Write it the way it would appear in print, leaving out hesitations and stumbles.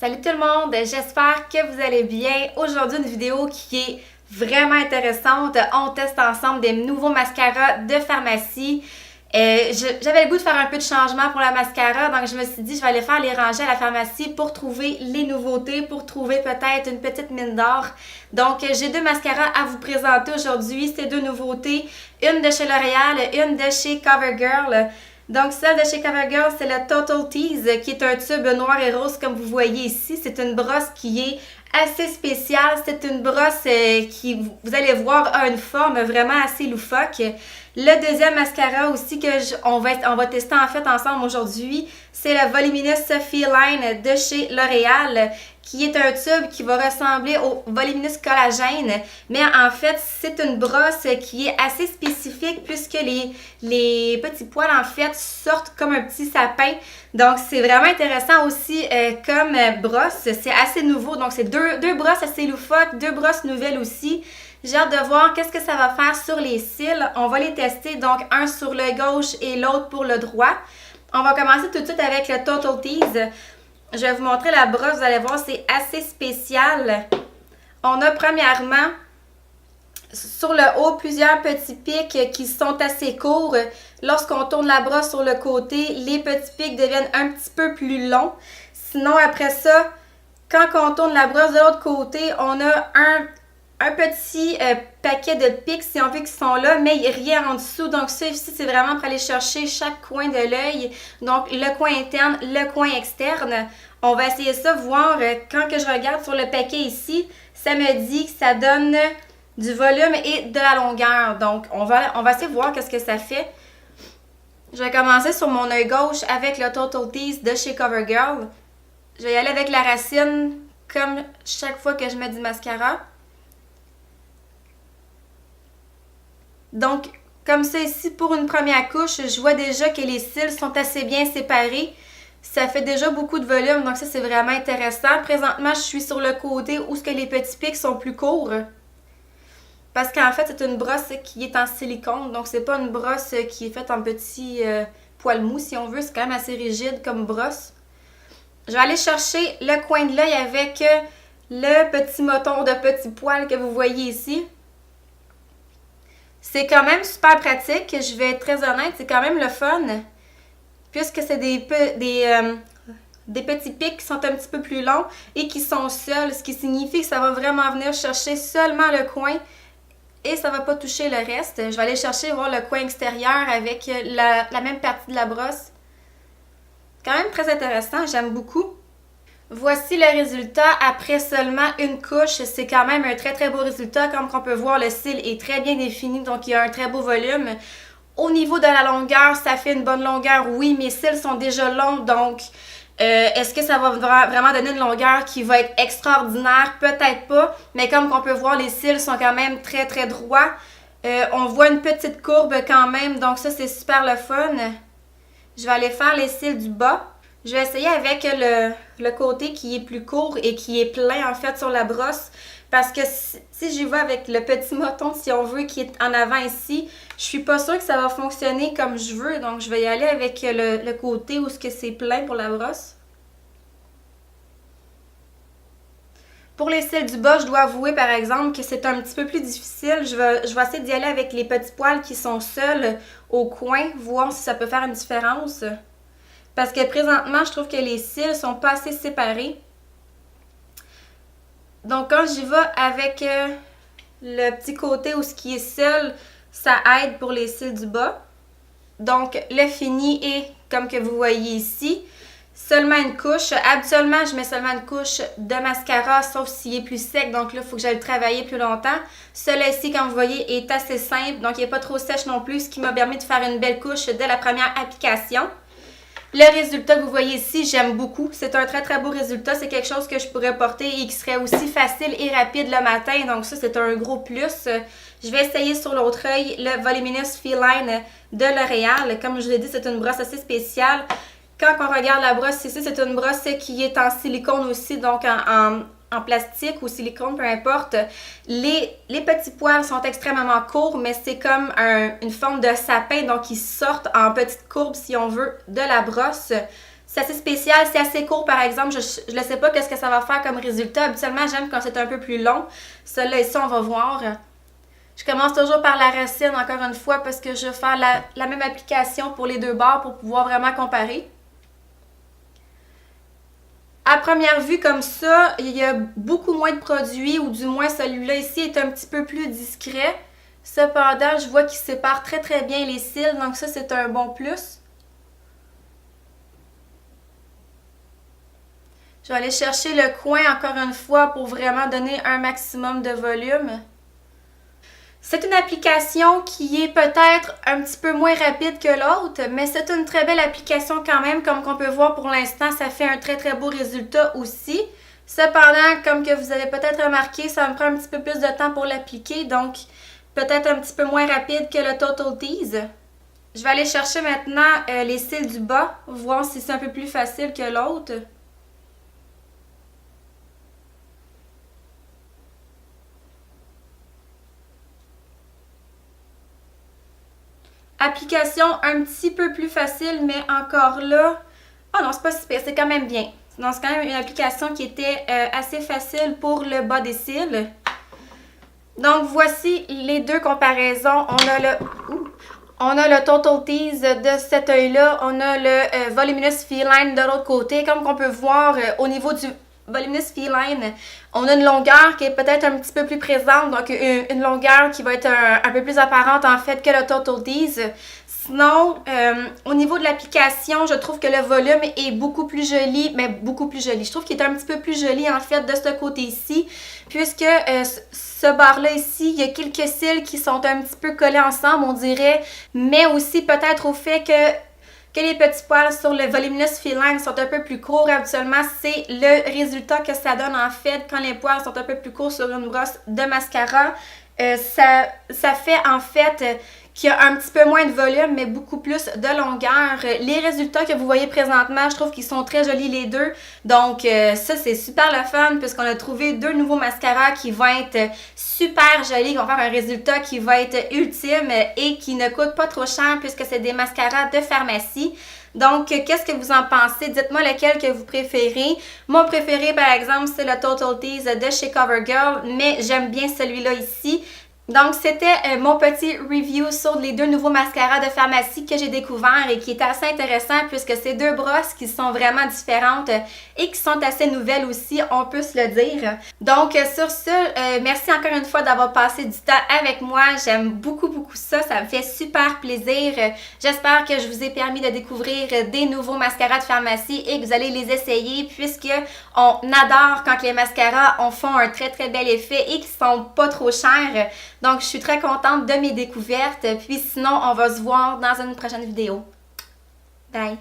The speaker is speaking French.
Salut tout le monde, j'espère que vous allez bien. Aujourd'hui, une vidéo qui est vraiment intéressante. On teste ensemble des nouveaux mascaras de pharmacie. J'avais le goût de faire un peu de changement pour la mascara, donc je me suis dit je vais aller faire les rangées à la pharmacie pour trouver les nouveautés, pour trouver peut-être une petite mine d'or. Donc j'ai deux mascaras à vous présenter aujourd'hui, ces deux nouveautés, une de chez L'Oréal, une de chez CoverGirl. Donc, celle de chez CoverGirl, c'est la Total Tease, qui est un tube noir et rose, comme vous voyez ici. C'est une brosse qui est assez spéciale. C'est une brosse qui, vous allez voir, a une forme vraiment assez loufoque. Le deuxième mascara aussi on va tester en fait ensemble aujourd'hui, c'est la Voluminous Feline de chez L'Oréal, qui est un tube qui va ressembler au Voluminous Collagène, mais en fait, c'est une brosse qui est assez spécifique puisque les petits poils, en fait, sortent comme un petit sapin. Donc, c'est vraiment intéressant aussi comme brosse. C'est assez nouveau. Donc, c'est deux brosses assez loufoques, deux brosses nouvelles aussi. J'ai hâte de voir qu'est-ce que ça va faire sur les cils. On va les tester, donc un sur le gauche et l'autre pour le droit. On va commencer tout de suite avec le Total Tease. Je vais vous montrer la brosse, vous allez voir, c'est assez spécial. On a premièrement, sur le haut, plusieurs petits pics qui sont assez courts. Lorsqu'on tourne la brosse sur le côté, les petits pics deviennent un petit peu plus longs. Sinon, après ça, quand on tourne la brosse de l'autre côté, on a un petit paquet de pics, si on veut, qui sont là, mais rien en dessous. Donc ça ici, c'est vraiment pour aller chercher chaque coin de l'œil. Donc le coin interne, le coin externe. On va essayer ça, voir quand que je regarde sur le paquet ici, ça me dit que ça donne du volume et de la longueur. Donc on va essayer de voir qu'est-ce que ça fait. Je vais commencer sur mon œil gauche avec le Total Tease de chez CoverGirl. Je vais y aller avec la racine, comme chaque fois que je mets du mascara. Donc, comme ça ici, pour une première couche, je vois déjà que les cils sont assez bien séparés. Ça fait déjà beaucoup de volume, donc ça, c'est vraiment intéressant. Présentement, je suis sur le côté où les petits pics sont plus courts. Parce qu'en fait, c'est une brosse qui est en silicone, donc c'est pas une brosse qui est faite en petits poils mous, si on veut. C'est quand même assez rigide comme brosse. Je vais aller chercher le coin de l'œil avec le petit moton de petits poils que vous voyez ici. C'est quand même super pratique, je vais être très honnête, c'est quand même le fun, puisque c'est des petits pics qui sont un petit peu plus longs et qui sont seuls, ce qui signifie que ça va vraiment venir chercher seulement le coin et ça ne va pas toucher le reste. Je vais aller chercher voir le coin extérieur avec la même partie de la brosse. Quand même très intéressant, j'aime beaucoup. Voici le résultat après seulement une couche. C'est quand même un très très beau résultat. Comme on peut voir, le cil est très bien défini, donc il y a un très beau volume. Au niveau de la longueur, ça fait une bonne longueur, oui. Mes cils sont déjà longs, donc est-ce que ça va vraiment donner une longueur qui va être extraordinaire? Peut-être pas, mais comme on peut voir, les cils sont quand même très très droits. On voit une petite courbe quand même, donc ça c'est super le fun. Je vais aller faire les cils du bas. Je vais essayer avec le côté qui est plus court et qui est plein en fait sur la brosse. Parce que si j'y vais avec le petit moton, si on veut, qui est en avant ici, je suis pas sûre que ça va fonctionner comme je veux. Donc je vais y aller avec le côté où c'est plein pour la brosse. Pour les cils du bas, je dois avouer par exemple que c'est un petit peu plus difficile. Je vais essayer d'y aller avec les petits poils qui sont seuls au coin, voir si ça peut faire une différence. Parce que présentement, je trouve que les cils sont pas assez séparés. Donc, quand j'y vais avec le petit côté où ce qui est seul, ça aide pour les cils du bas. Donc, le fini est, comme que vous voyez ici, seulement une couche. Habituellement, je mets seulement une couche de mascara, sauf s'il est plus sec. Donc là, il faut que j'aille le travailler plus longtemps. Celui-ci, comme vous voyez, est assez simple. Donc, il n'est pas trop sèche non plus, ce qui m'a permis de faire une belle couche dès la première application. Le résultat que vous voyez ici, j'aime beaucoup. C'est un très très beau résultat. C'est quelque chose que je pourrais porter et qui serait aussi facile et rapide le matin. Donc ça, c'est un gros plus. Je vais essayer sur l'autre œil le Voluminous Feline de L'Oréal. Comme je l'ai dit, c'est une brosse assez spéciale. Quand on regarde la brosse ici, c'est une brosse qui est en silicone aussi, donc en plastique ou silicone, peu importe. Les petits poils sont extrêmement courts, mais c'est comme une forme de sapin, donc ils sortent en petites courbes, si on veut, de la brosse. C'est assez spécial, c'est assez court par exemple, je ne sais pas qu'est-ce que ça va faire comme résultat. Habituellement, j'aime quand c'est un peu plus long. Celui-là ici, on va voir. Je commence toujours par la racine, encore une fois, parce que je vais faire la même application pour les deux bords pour pouvoir vraiment comparer. À première vue, comme ça, il y a beaucoup moins de produits, ou du moins celui-là ici est un petit peu plus discret. Cependant, je vois qu'il sépare très très bien les cils, donc ça c'est un bon plus. Je vais aller chercher le coin encore une fois pour vraiment donner un maximum de volume. C'est une application qui est peut-être un petit peu moins rapide que l'autre, mais c'est une très belle application quand même. Comme on peut voir pour l'instant, ça fait un très très beau résultat aussi. Cependant, comme que vous avez peut-être remarqué, ça me prend un petit peu plus de temps pour l'appliquer, donc peut-être un petit peu moins rapide que le Total Tease. Je vais aller chercher maintenant les cils du bas, voir si c'est un peu plus facile que l'autre. Application un petit peu plus facile, mais encore là... Oh non, c'est pas super, c'est quand même bien. Donc, c'est quand même une application qui était assez facile pour le bas des cils. Donc, voici les deux comparaisons. On a le Total Tease de cet œil-là. On a le Voluminous Feline de l'autre côté. Comme on peut voir au niveau du Voluminous Feline, on a une longueur qui est peut-être un petit peu plus présente. Donc, une longueur qui va être un peu plus apparente en fait que le Total Tease. Sinon, au niveau de l'application, je trouve que le volume est beaucoup plus joli, mais beaucoup plus joli. Je trouve qu'il est un petit peu plus joli en fait de ce côté-ci, puisque ce bord-là ici, il y a quelques cils qui sont un petit peu collés ensemble, on dirait, mais aussi peut-être au fait que les petits poils sur le Voluminous Feline sont un peu plus courts. Habituellement, c'est le résultat que ça donne en fait quand les poils sont un peu plus courts sur une brosse de mascara. Ça fait en fait qu'il y a un petit peu moins de volume, mais beaucoup plus de longueur. Les résultats que vous voyez présentement, je trouve qu'ils sont très jolis les deux. Donc ça, c'est super le fun puisqu'on a trouvé deux nouveaux mascaras qui vont être super jolis, qui vont faire un résultat qui va être ultime et qui ne coûte pas trop cher puisque c'est des mascaras de pharmacie. Donc, qu'est-ce que vous en pensez? Dites-moi lequel que vous préférez. Mon préféré, par exemple, c'est le Total Tease de chez CoverGirl, mais j'aime bien celui-là ici. Donc, c'était mon petit review sur les deux nouveaux mascaras de pharmacie que j'ai découvert et qui est assez intéressant puisque c'est deux brosses qui sont vraiment différentes et qui sont assez nouvelles aussi, on peut se le dire. Donc, sur ce, merci encore une fois d'avoir passé du temps avec moi. J'aime beaucoup, beaucoup ça. Ça me fait super plaisir. J'espère que je vous ai permis de découvrir des nouveaux mascaras de pharmacie et que vous allez les essayer puisque on adore quand les mascaras font un très, très bel effet et qui sont pas trop chers. Donc, je suis très contente de mes découvertes. Puis sinon, on va se voir dans une prochaine vidéo. Bye!